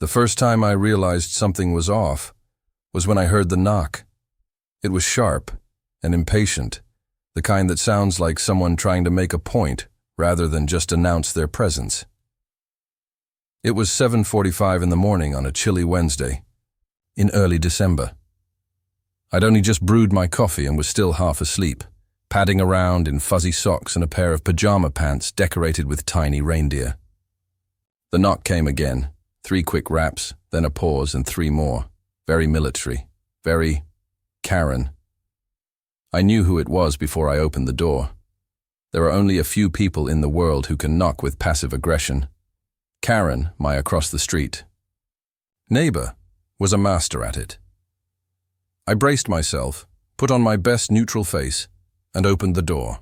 The first time I realized something was off was when I heard the knock. It was sharp and impatient, the kind that sounds like someone trying to make a point rather than just announce their presence. It was 7:45 in the morning on a chilly Wednesday, in early December. I'd only just brewed my coffee and was still half asleep, padding around in fuzzy socks and a pair of pajama pants decorated with tiny reindeer. The knock came again, 3 quick raps, then a pause and 3 more. Very military, very Karen. I knew who it was before I opened the door. There are only a few people in the world who can knock with passive aggression. Karen, my across the street neighbor, was a master at it. I braced myself, put on my best neutral face, and opened the door.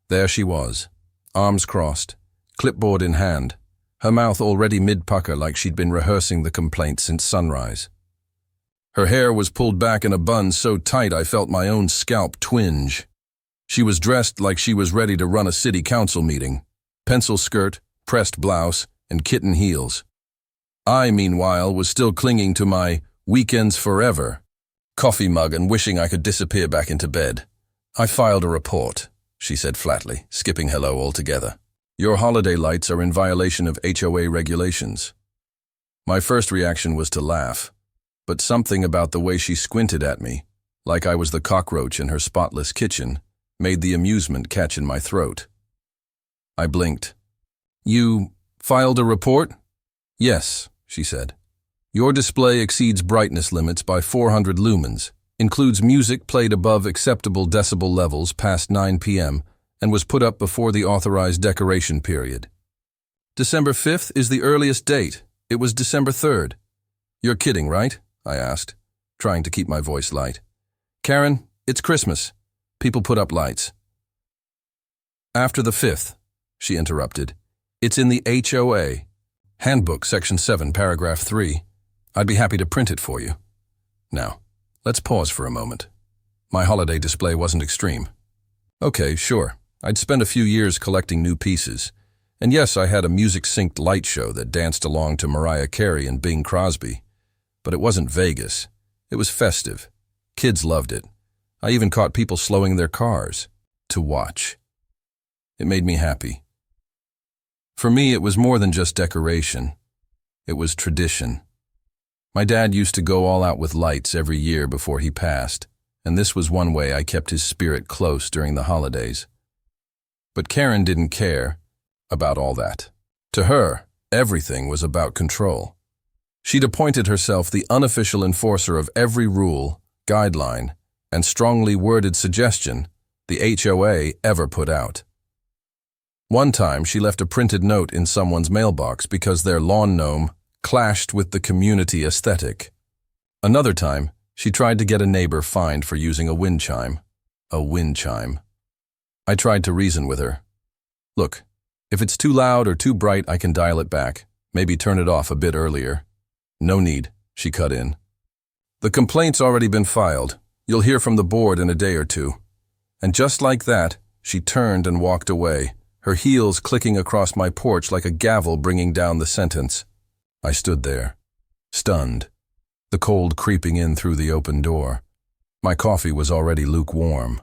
There she was, arms crossed, clipboard in hand, her mouth already mid-pucker like she'd been rehearsing the complaint since sunrise. Her hair was pulled back in a bun so tight I felt my own scalp twinge. She was dressed like she was ready to run a city council meeting. Pencil skirt, pressed blouse, and kitten heels. I, meanwhile, was still clinging to my weekends forever coffee mug and wishing I could disappear back into bed. I filed a report, she said flatly, skipping hello altogether. Your holiday lights are in violation of HOA regulations. My first reaction was to laugh, but something about the way she squinted at me, like I was the cockroach in her spotless kitchen, made the amusement catch in my throat. I blinked. You filed a report? Yes, she said. Your display exceeds brightness limits by 400 lumens, includes music played above acceptable decibel levels past 9 p.m., and was put up before the authorized decoration period. December 5th is the earliest date. It was December 3rd. You're kidding, right? I asked, trying to keep my voice light. Karen, it's Christmas. People put up lights. After the 5th, she interrupted. It's in the HOA. Handbook, Section 7, Paragraph 3. I'd be happy to print it for you. Now, let's pause for a moment. My holiday display wasn't extreme. Okay, sure. I'd spent a few years collecting new pieces. And yes, I had a music-synced light show that danced along to Mariah Carey and Bing Crosby. But it wasn't Vegas. It was festive. Kids loved it. I even caught people slowing their cars to watch. It made me happy. For me, it was more than just decoration. It was tradition. My dad used to go all out with lights every year before he passed, and this was one way I kept his spirit close during the holidays. But Karen didn't care about all that. To her, everything was about control. She'd appointed herself the unofficial enforcer of every rule, guideline, and strongly worded suggestion the HOA ever put out. One time, she left a printed note in someone's mailbox because their lawn gnome clashed with the community aesthetic. Another time, she tried to get a neighbor fined for using a wind chime. A wind chime. I tried to reason with her. Look, if it's too loud or too bright, I can dial it back, maybe turn it off a bit earlier. No need, she cut in. The complaint's already been filed. You'll hear from the board in a day or two. And just like that, she turned and walked away, her heels clicking across my porch like a gavel bringing down the sentence. I stood there, stunned, the cold creeping in through the open door. My coffee was already lukewarm.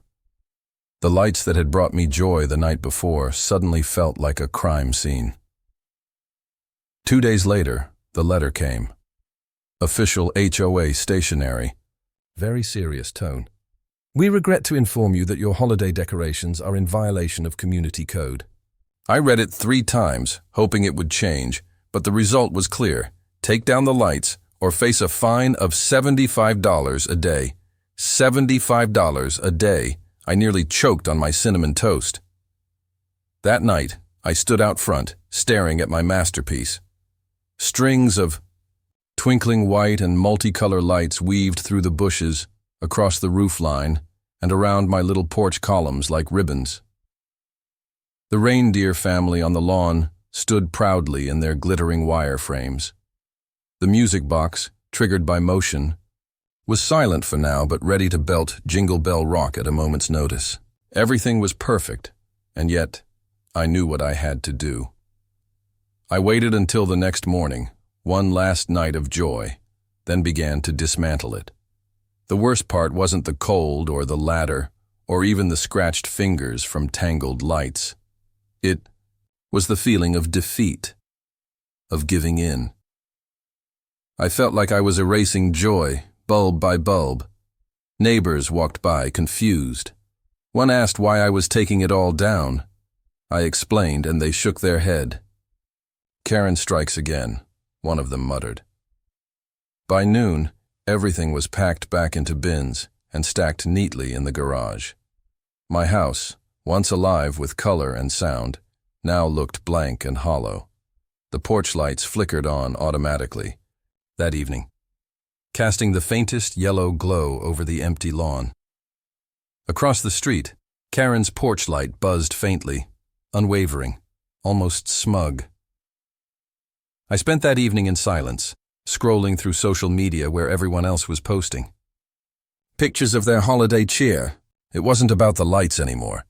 The lights that had brought me joy the night before suddenly felt like a crime scene. 2 days later, the letter came. Official HOA stationery. Very serious tone. We regret to inform you that your holiday decorations are in violation of community code. I read it 3 times, hoping it would change, but the result was clear. Take down the lights or face a fine of $75 a day. $75 a day. I nearly choked on my cinnamon toast. That night, I stood out front, staring at my masterpiece. Strings of twinkling white and multicolor lights weaved through the bushes, across the roofline, and around my little porch columns like ribbons. The reindeer family on the lawn stood proudly in their glittering wire frames. The music box, triggered by motion, was silent for now but ready to belt Jingle Bell Rock at a moment's notice. Everything was perfect, and yet I knew what I had to do. I waited until the next morning, one last night of joy, then began to dismantle it. The worst part wasn't the cold or the ladder, or even the scratched fingers from tangled lights. It was the feeling of defeat, of giving in. I felt like I was erasing joy, bulb by bulb. Neighbors walked by, confused. One asked why I was taking it all down. I explained, and they shook their head. "Karen strikes again," one of them muttered. By noon, everything was packed back into bins and stacked neatly in the garage. My house, once alive with color and sound, now looked blank and hollow. The porch lights flickered on automatically that evening, casting the faintest yellow glow over the empty lawn. Across the street, Karen's porch light buzzed faintly, unwavering, almost smug. I spent that evening in silence, scrolling through social media where everyone else was posting pictures of their holiday cheer. It wasn't about the lights anymore.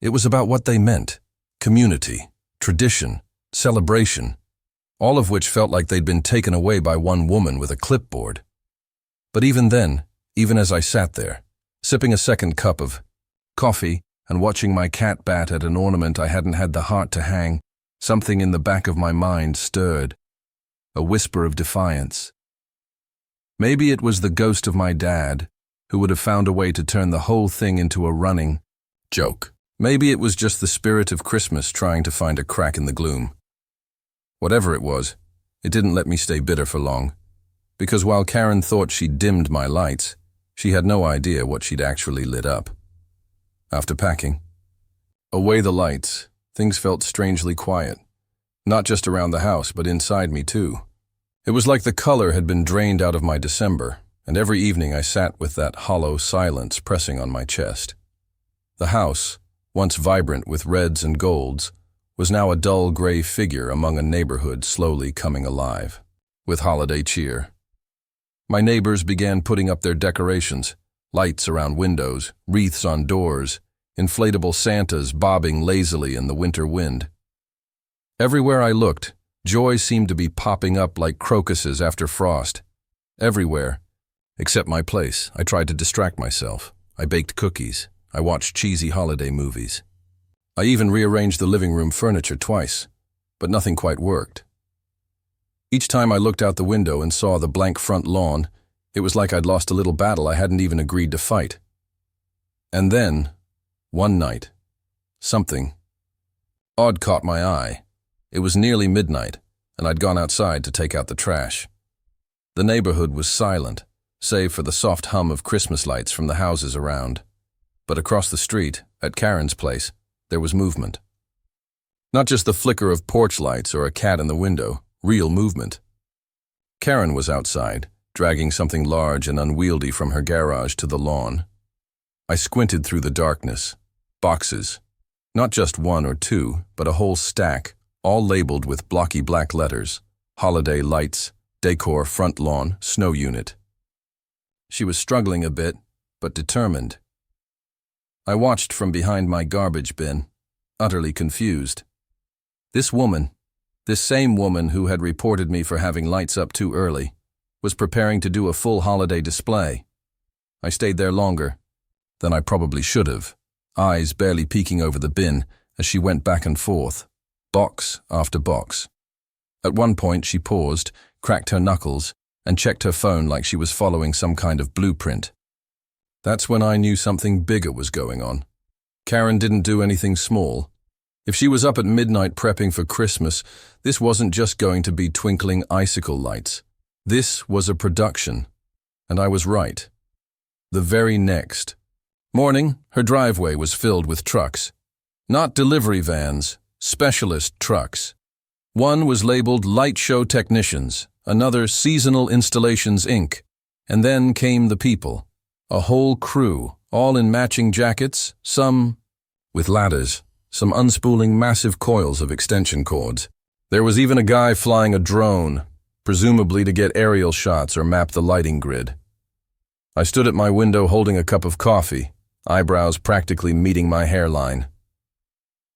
It was about what they meant: community, tradition, celebration, all of which felt like they'd been taken away by one woman with a clipboard. But even then, even as I sat there, sipping a second cup of coffee and watching my cat bat at an ornament I hadn't had the heart to hang, something in the back of my mind stirred, a whisper of defiance. Maybe it was the ghost of my dad, who would have found a way to turn the whole thing into a running joke. Maybe it was just the spirit of Christmas trying to find a crack in the gloom. Whatever it was, it didn't let me stay bitter for long, because while Karen thought she'd dimmed my lights, she had no idea what she'd actually lit up. After packing away the lights, things felt strangely quiet, not just around the house, but inside me too. It was like the color had been drained out of my December, and every evening I sat with that hollow silence pressing on my chest. The house, once vibrant with reds and golds, was now a dull gray figure among a neighborhood slowly coming alive with holiday cheer. My neighbors began putting up their decorations, lights around windows, wreaths on doors, inflatable Santas bobbing lazily in the winter wind. Everywhere I looked, joy seemed to be popping up like crocuses after frost. Everywhere, except my place. I tried to distract myself. I baked cookies. I watched cheesy holiday movies. I even rearranged the living room furniture twice, but nothing quite worked. Each time I looked out the window and saw the blank front lawn, it was like I'd lost a little battle I hadn't even agreed to fight. And then, one night, something odd caught my eye. It was nearly midnight, and I'd gone outside to take out the trash. The neighborhood was silent, save for the soft hum of Christmas lights from the houses around. But across the street, at Karen's place, there was movement. Not just the flicker of porch lights or a cat in the window, real movement. Karen was outside, dragging something large and unwieldy from her garage to the lawn. I squinted through the darkness. Boxes. Not just one or two, but a whole stack, all labeled with blocky black letters: holiday lights, decor front lawn, snow unit. She was struggling a bit, but determined. I watched from behind my garbage bin, utterly confused. This woman, this same woman who had reported me for having lights up too early, was preparing to do a full holiday display. I stayed there longer than I probably should have, eyes barely peeking over the bin as she went back and forth, box after box. At one point she paused, cracked her knuckles, and checked her phone like she was following some kind of blueprint. That's when I knew something bigger was going on. Karen didn't do anything small. If she was up at midnight prepping for Christmas, this wasn't just going to be twinkling icicle lights. This was a production, and I was right. The very next morning, her driveway was filled with trucks. Not delivery vans, specialist trucks. One was labeled Light Show Technicians, another Seasonal Installations Inc., and then came the people. A whole crew, all in matching jackets, some with ladders, some unspooling massive coils of extension cords. There was even a guy flying a drone, presumably to get aerial shots or map the lighting grid. I stood at my window holding a cup of coffee, eyebrows practically meeting my hairline.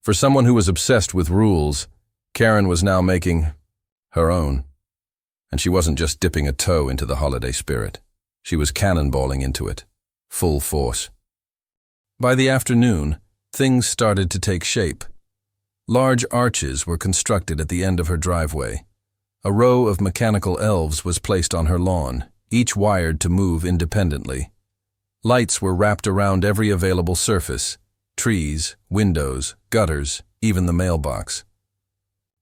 For someone who was obsessed with rules, Karen was now making her own. And she wasn't just dipping a toe into the holiday spirit. She was cannonballing into it, full force. By the afternoon, things started to take shape. Large arches were constructed at the end of her driveway. A row of mechanical elves was placed on her lawn, each wired to move independently. Lights were wrapped around every available surface: trees, windows, gutters, even the mailbox.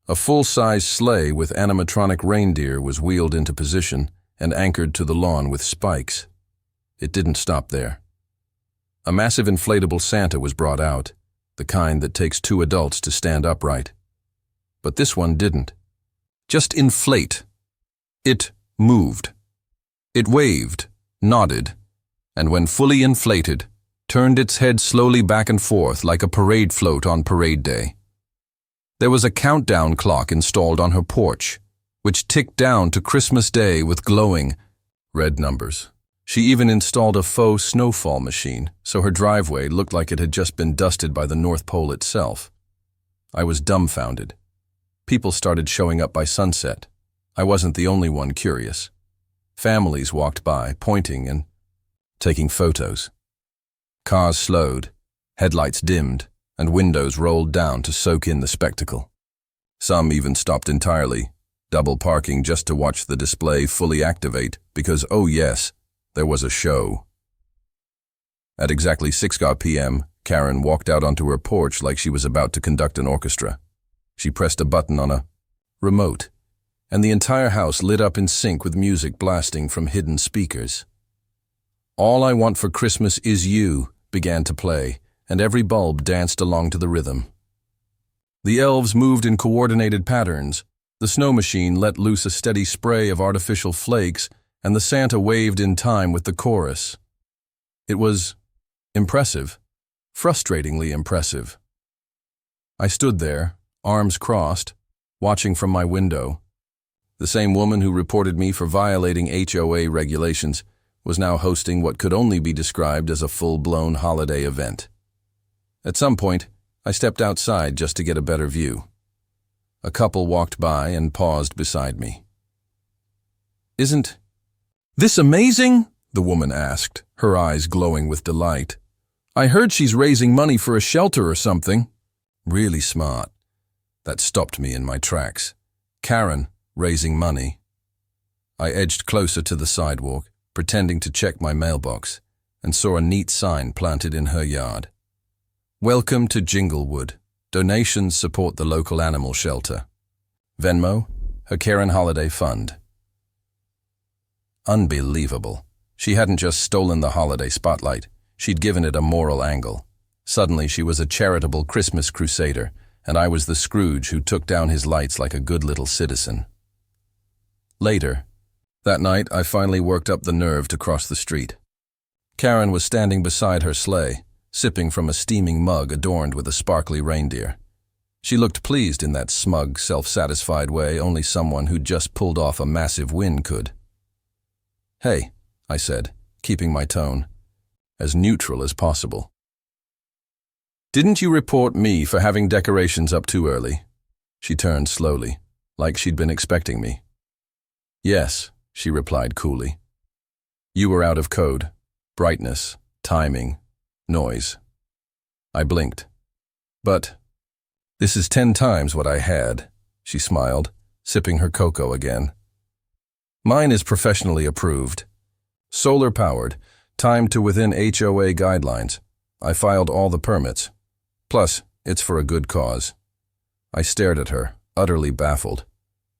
A full-size sleigh with animatronic reindeer was wheeled into position and anchored to the lawn with spikes. It didn't stop there. A massive inflatable Santa was brought out, the kind that takes 2 adults to stand upright. But this one didn't. Just inflate. It moved. It waved, nodded, and when fully inflated, turned its head slowly back and forth like a parade float on parade day. There was a countdown clock installed on her porch, which ticked down to Christmas Day with glowing red numbers. She even installed a faux snowfall machine, so her driveway looked like it had just been dusted by the North Pole itself. I was dumbfounded. People started showing up by sunset. I wasn't the only one curious. Families walked by, pointing and taking photos. Cars slowed, headlights dimmed, and windows rolled down to soak in the spectacle. Some even stopped entirely, double parking just to watch the display fully activate because, oh yes, there was a show. At exactly 6 p.m., Karen walked out onto her porch like she was about to conduct an orchestra. She pressed a button on a remote, and the entire house lit up in sync with music blasting from hidden speakers. All I Want for Christmas Is You began to play, and every bulb danced along to the rhythm. The elves moved in coordinated patterns. The snow machine let loose a steady spray of artificial flakes, and the Santa waved in time with the chorus. It was impressive, frustratingly impressive. I stood there, arms crossed, watching from my window. The same woman who reported me for violating HOA regulations was now hosting what could only be described as a full-blown holiday event. At some point, I stepped outside just to get a better view. A couple walked by and paused beside me. "Isn't this amazing?" the woman asked, her eyes glowing with delight. "I heard she's raising money for a shelter or something." Really smart. That stopped me in my tracks. Karen, raising money. I edged closer to the sidewalk, pretending to check my mailbox, and saw a neat sign planted in her yard. "Welcome to Jinglewood. Donations support the local animal shelter. Venmo, her Karen Holiday Fund." Unbelievable. She hadn't just stolen the holiday spotlight, she'd given it a moral angle. Suddenly she was a charitable Christmas crusader, and I was the Scrooge who took down his lights like a good little citizen. Later, that night, I finally worked up the nerve to cross the street. Karen was standing beside her sleigh, sipping from a steaming mug adorned with a sparkly reindeer. She looked pleased in that smug, self-satisfied way only someone who'd just pulled off a massive win could. "Hey," I said, keeping my tone as neutral as possible. "Didn't you report me for having decorations up too early?" She turned slowly, like she'd been expecting me. "Yes," she replied coolly. "You were out of code. Brightness, timing, noise." I blinked. "But this is 10 times what I had," she smiled, sipping her cocoa again. "Mine is professionally approved. Solar-powered, timed to within HOA guidelines. I filed all the permits. Plus, it's for a good cause." I stared at her, utterly baffled.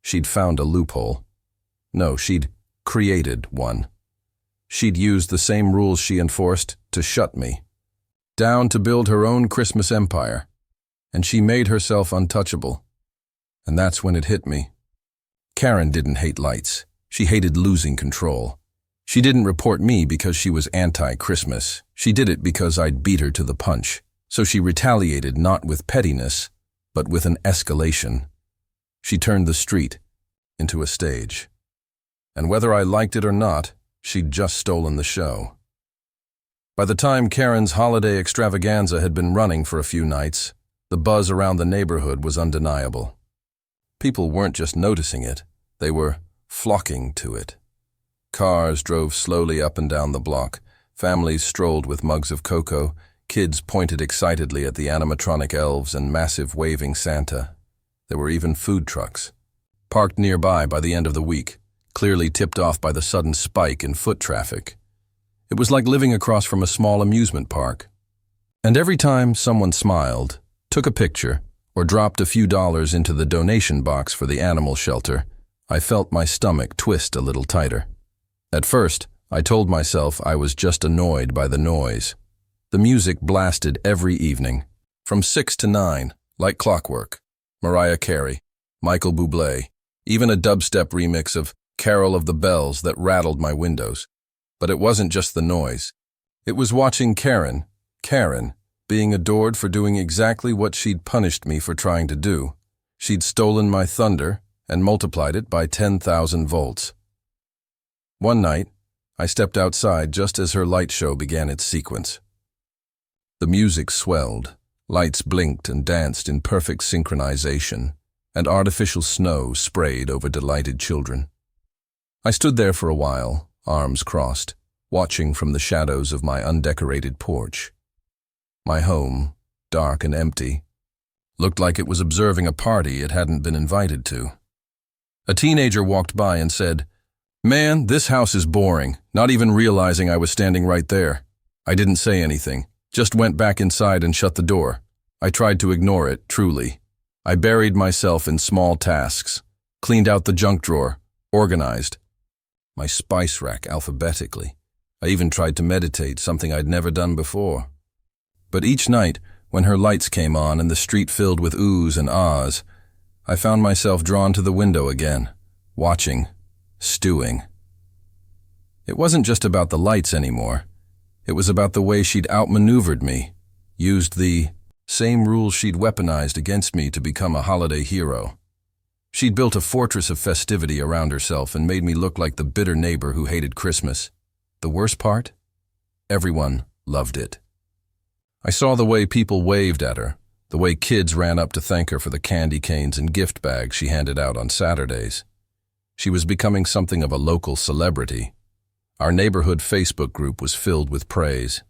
She'd found a loophole. No, she'd created one. She'd used the same rules she enforced to shut me down to build her own Christmas empire, and she made herself untouchable. And that's when it hit me. Karen didn't hate lights. She hated losing control. She didn't report me because she was anti-Christmas. She did it because I'd beat her to the punch. So she retaliated not with pettiness, but with an escalation. She turned the street into a stage. And whether I liked it or not, she'd just stolen the show. By the time Karen's holiday extravaganza had been running for a few nights, the buzz around the neighborhood was undeniable. People weren't just noticing it, they were flocking to it. Cars drove slowly up and down the block, families strolled with mugs of cocoa, kids pointed excitedly at the animatronic elves and massive waving Santa. There were even food trucks, parked nearby by the end of the week, clearly tipped off by the sudden spike in foot traffic. It was like living across from a small amusement park. And every time someone smiled, took a picture, or dropped a few dollars into the donation box for the animal shelter, I felt my stomach twist a little tighter. At first, I told myself I was just annoyed by the noise. The music blasted every evening, from 6 to 9, like clockwork. Mariah Carey, Michael Bublé, even a dubstep remix of Carol of the Bells that rattled my windows. But it wasn't just the noise. It was watching Karen, being adored for doing exactly what she'd punished me for trying to do. She'd stolen my thunder and multiplied it by 10,000 volts. One night, I stepped outside just as her light show began its sequence. The music swelled, lights blinked and danced in perfect synchronization, and artificial snow sprayed over delighted children. I stood there for a while, arms crossed, watching from the shadows of my undecorated porch. My home, dark and empty, looked like it was observing a party it hadn't been invited to. A teenager walked by and said, "Man, this house is boring," not even realizing I was standing right there. I didn't say anything, just went back inside and shut the door. I tried to ignore it, truly. I buried myself in small tasks, cleaned out the junk drawer, organized my spice rack alphabetically. I even tried to meditate, something I'd never done before. But each night, when her lights came on and the street filled with oohs and ahs, I found myself drawn to the window again, watching, stewing. It wasn't just about the lights anymore. It was about the way she'd outmaneuvered me, used the same rules she'd weaponized against me to become a holiday hero. She'd built a fortress of festivity around herself and made me look like the bitter neighbor who hated Christmas. The worst part? Everyone loved it. I saw the way people waved at her, the way kids ran up to thank her for the candy canes and gift bags she handed out on Saturdays. She was becoming something of a local celebrity. Our neighborhood Facebook group was filled with praise.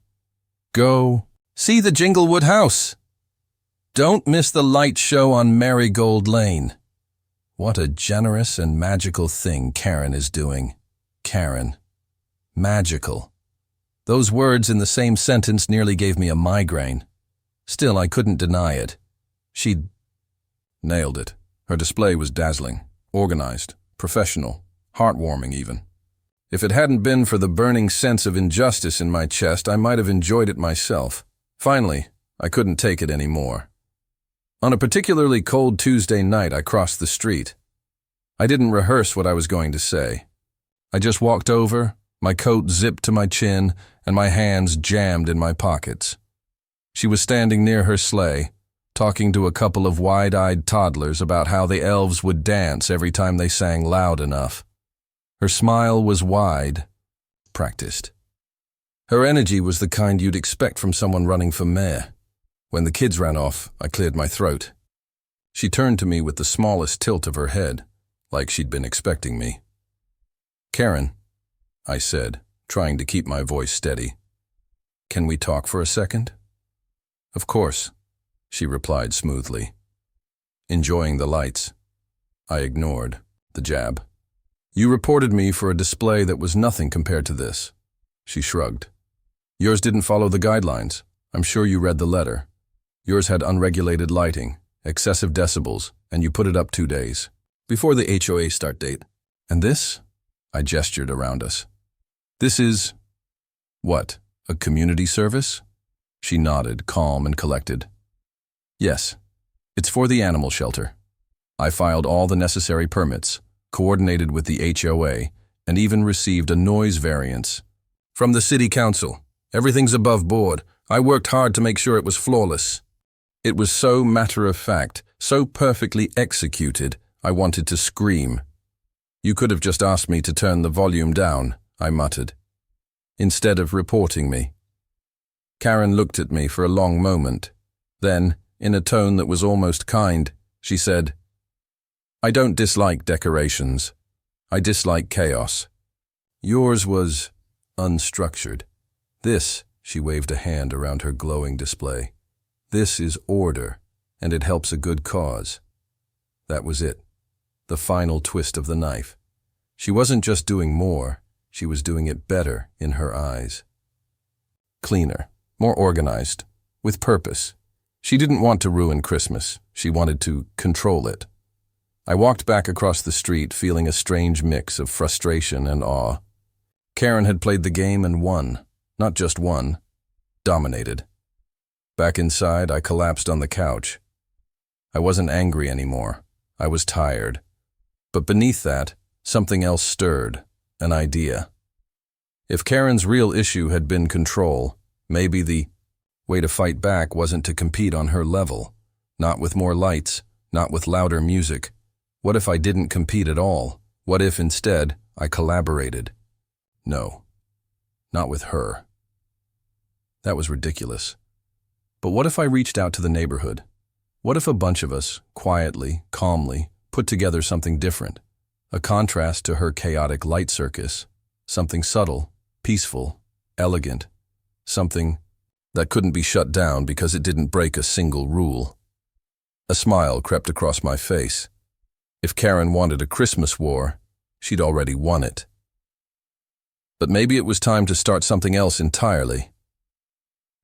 Go see the Jinglewood house. Don't miss the light show on Marigold Lane. What a generous and magical thing Karen is doing. Karen. Magical. Those words in the same sentence nearly gave me a migraine. Still, I couldn't deny it. She'd nailed it. Her display was dazzling, organized, professional, heartwarming even. If it hadn't been for the burning sense of injustice in my chest, I might have enjoyed it myself. Finally, I couldn't take it anymore. On a particularly cold Tuesday night, I crossed the street. I didn't rehearse what I was going to say. I just walked over, my coat zipped to my chin, and my hands jammed in my pockets. She was standing near her sleigh, talking to a couple of wide-eyed toddlers about how the elves would dance every time they sang loud enough. Her smile was wide, practiced. Her energy was the kind you'd expect from someone running for mayor. When the kids ran off, I cleared my throat. She turned to me with the smallest tilt of her head, like she'd been expecting me. "Karen," I said, trying to keep my voice steady. "Can we talk for a second?" "Of course," she replied smoothly. "Enjoying the lights." I ignored the jab. "You reported me for a display that was nothing compared to this." She shrugged. "Yours didn't follow the guidelines. I'm sure you read the letter. Yours had unregulated lighting, excessive decibels, and you put it up 2 days, before the HOA start date. And this?" I gestured around us. "This is..." "What, a community service?" She nodded, calm and collected. "Yes, it's for the animal shelter. I filed all the necessary permits, coordinated with the HOA, and even received a noise variance from the city council. Everything's above board. I worked hard to make sure it was flawless." It was so matter-of-fact, so perfectly executed, I wanted to scream. "You could have just asked me to turn the volume down," I muttered, "instead of reporting me." Karen looked at me for a long moment. Then, in a tone that was almost kind, she said, "I don't dislike decorations. I dislike chaos. Yours was unstructured. This, she waved a hand around her glowing display. This is order, and it helps a good cause. That was it. The final twist of the knife. She wasn't just doing more, she was doing it better in her eyes. Cleaner, more organized, with purpose. She didn't want to ruin Christmas. She wanted to control it. I walked back across the street feeling a strange mix of frustration and awe. Karen had played the game and won. Not just won, dominated. Back inside, I collapsed on the couch. I wasn't angry anymore. I was tired. But beneath that, something else stirred, an idea. If Karen's real issue had been control, maybe the way to fight back wasn't to compete on her level. Not with more lights, not with louder music. What if I didn't compete at all? What if instead I collaborated? No, not with her. That was ridiculous. But what if I reached out to the neighborhood? What if a bunch of us, quietly, calmly, put together something different? A contrast to her chaotic light circus. Something subtle, peaceful, elegant. Something that couldn't be shut down because it didn't break a single rule. A smile crept across my face. If Karen wanted a Christmas war, she'd already won it. But maybe it was time to start something else entirely.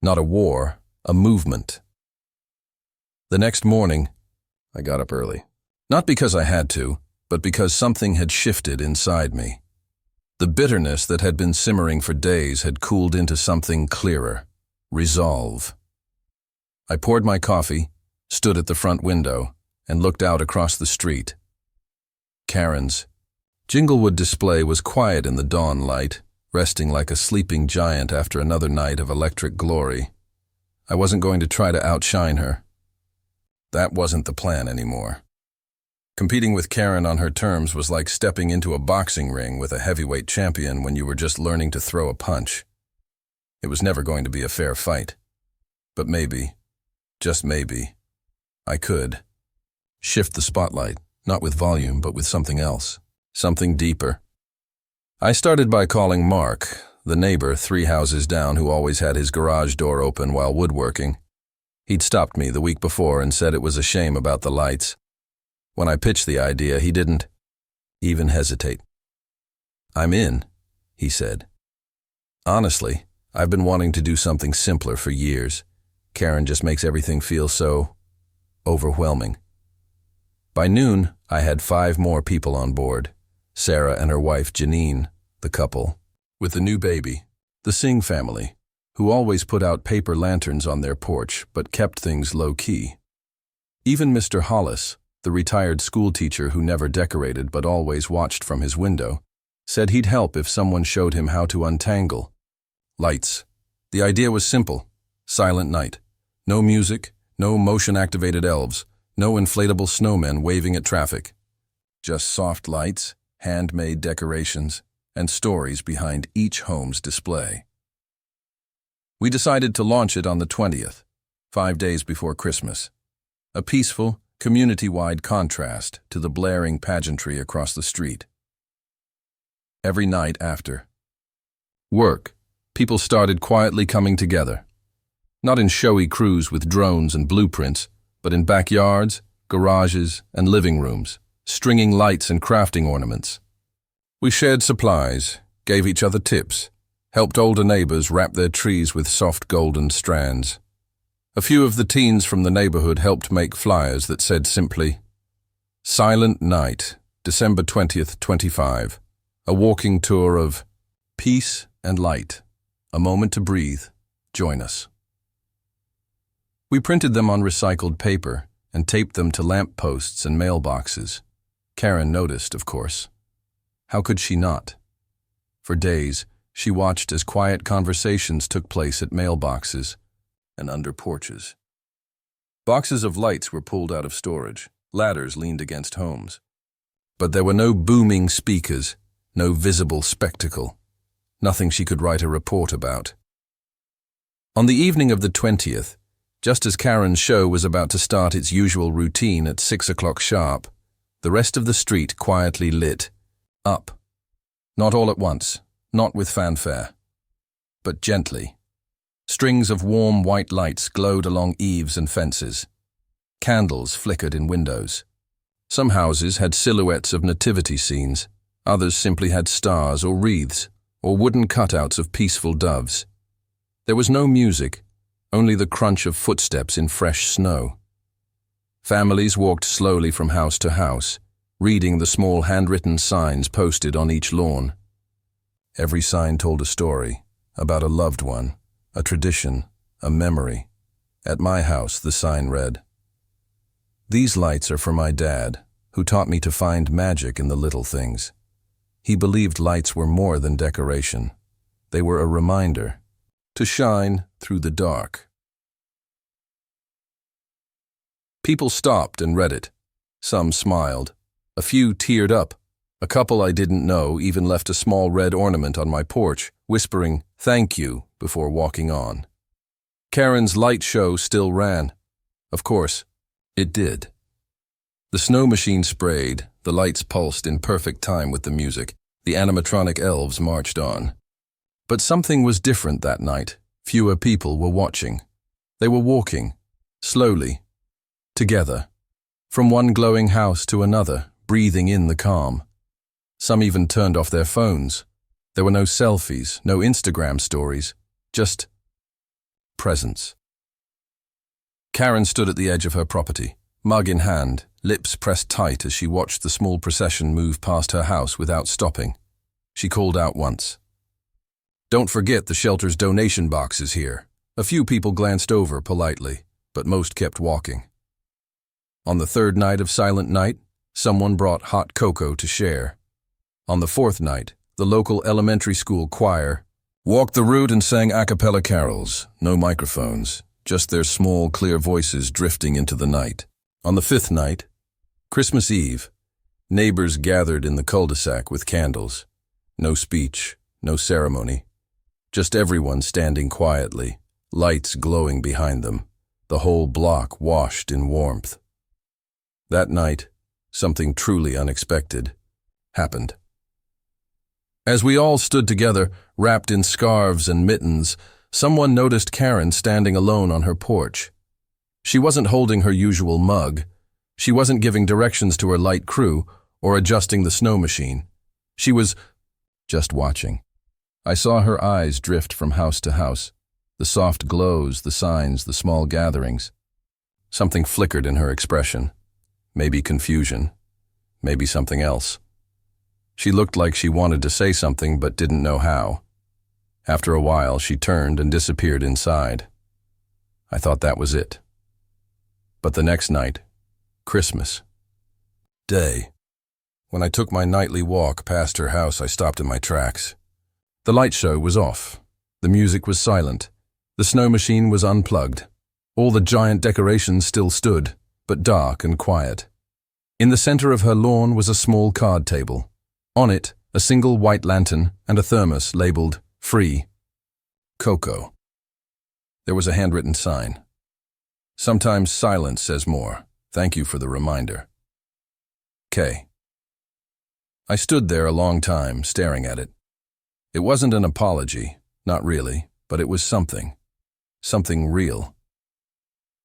Not a war, a movement. The next morning, I got up early. Not because I had to, but because something had shifted inside me. The bitterness that had been simmering for days had cooled into something clearer. Resolve. I poured my coffee, stood at the front window, and looked out across the street. Karen's Jinglewood display was quiet in the dawn light, resting like a sleeping giant after another night of electric glory. I wasn't going to try to outshine her. That wasn't the plan anymore. Competing with Karen on her terms was like stepping into a boxing ring with a heavyweight champion when you were just learning to throw a punch. It was never going to be a fair fight. But maybe, just maybe, I could shift the spotlight, not with volume, but with something else, something deeper. I started by calling Mark, the neighbor 3 houses down who always had his garage door open while woodworking. He'd stopped me the week before and said it was a shame about the lights. When I pitched the idea, he didn't even hesitate. "I'm in," he said. "Honestly, I've been wanting to do something simpler for years. Karen just makes everything feel so overwhelming." By noon, I had 5 more people on board. Sarah and her wife Janine, the couple, with the new baby, the Singh family, who always put out paper lanterns on their porch but kept things low-key. Even Mr. Hollis, the retired schoolteacher who never decorated but always watched from his window, said he'd help if someone showed him how to untangle. Lights. The idea was simple. Silent night. No music, no motion-activated elves, no inflatable snowmen waving at traffic. Just soft lights, handmade decorations, and stories behind each home's display. We decided to launch it on the 20th, 5 days before Christmas. A peaceful, community-wide contrast to the blaring pageantry across the street. Every night after work, people started quietly coming together. Not in showy crews with drones and blueprints, but in backyards, garages, and living rooms, stringing lights and crafting ornaments. We shared supplies, gave each other tips, helped older neighbors wrap their trees with soft golden strands. A few of the teens from the neighborhood helped make flyers that said simply, "Silent Night, December 20th, 25, a walking tour of peace and light, a moment to breathe, join us." We printed them on recycled paper and taped them to lamp posts and mailboxes. Karen noticed, of course. How could she not? For days, she watched as quiet conversations took place at mailboxes and under porches. Boxes of lights were pulled out of storage, ladders leaned against homes. But there were no booming speakers, no visible spectacle, nothing she could write a report about. On the evening of the 20th, just as Karen's show was about to start its usual routine at 6 o'clock sharp, the rest of the street quietly lit, Up. Not all at once, not with fanfare, but gently. Strings of warm white lights glowed along eaves and fences. Candles flickered in windows. Some houses had silhouettes of nativity scenes, others simply had stars or wreaths, or wooden cutouts of peaceful doves. There was no music, only the crunch of footsteps in fresh snow. Families walked slowly from house to house, reading the small handwritten signs posted on each lawn. Every sign told a story, about a loved one, a tradition, a memory. At my house, the sign read, "These lights are for my dad, who taught me to find magic in the little things. He believed lights were more than decoration. They were a reminder to shine through the dark." People stopped and read it. Some smiled. A few teared up. A couple I didn't know even left a small red ornament on my porch, whispering, "Thank you," before walking on. Karen's light show still ran. Of course, it did. The snow machine sprayed, the lights pulsed in perfect time with the music, the animatronic elves marched on. But something was different that night. Fewer people were watching. They were walking, slowly, together, from one glowing house to another, breathing in the calm. Some even turned off their phones. There were no selfies, no Instagram stories, just presence. Karen stood at the edge of her property, mug in hand, lips pressed tight as she watched the small procession move past her house without stopping. She called out once, "Don't forget the shelter's donation box is here." A few people glanced over politely, but most kept walking. On the third night of Silent Night, someone brought hot cocoa to share. On the fourth night, the local elementary school choir walked the route and sang a cappella carols, no microphones, just their small, clear voices drifting into the night. On the fifth night, Christmas Eve, neighbors gathered in the cul-de-sac with candles. No speech, no ceremony, just everyone standing quietly, lights glowing behind them, the whole block washed in warmth. That night, something truly unexpected happened. As we all stood together, wrapped in scarves and mittens, someone noticed Karen standing alone on her porch. She wasn't holding her usual mug. She wasn't giving directions to her light crew or adjusting the snow machine. She was just watching. I saw her eyes drift from house to house, the soft glows, the signs, the small gatherings. Something flickered in her expression. Maybe confusion, maybe something else. She looked like she wanted to say something but didn't know how. After a while, she turned and disappeared inside. I thought that was it. But the next night, Christmas Day, when I took my nightly walk past her house, I stopped in my tracks. The light show was off. The music was silent. The snow machine was unplugged. All the giant decorations still stood, but dark and quiet. In the center of her lawn was a small card table. On it, a single white lantern and a thermos labeled "Free Cocoa." There was a handwritten sign. "Sometimes silence says more. Thank you for the reminder. K." I stood there a long time, staring at it. It wasn't an apology, not really, but it was something real.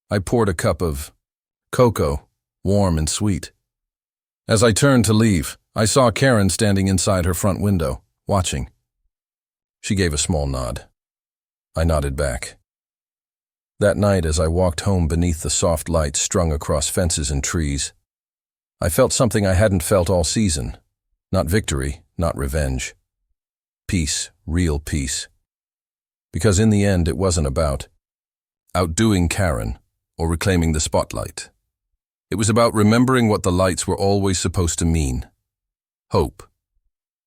I poured a cup of cocoa, warm and sweet. As I turned to leave, I saw Karen standing inside her front window, watching. She gave a small nod. I nodded back. That night, as I walked home beneath the soft light strung across fences and trees, I felt something I hadn't felt all season. Not victory, not revenge. Peace, real peace. Because in the end, it wasn't about outdoing Karen or reclaiming the spotlight. It was about remembering what the lights were always supposed to mean. Hope,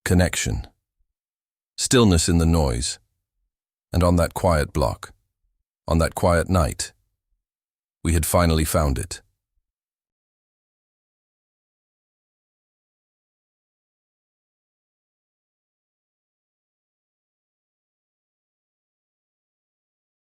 connection, stillness in the noise. And on that quiet block, on that quiet night, we had finally found it.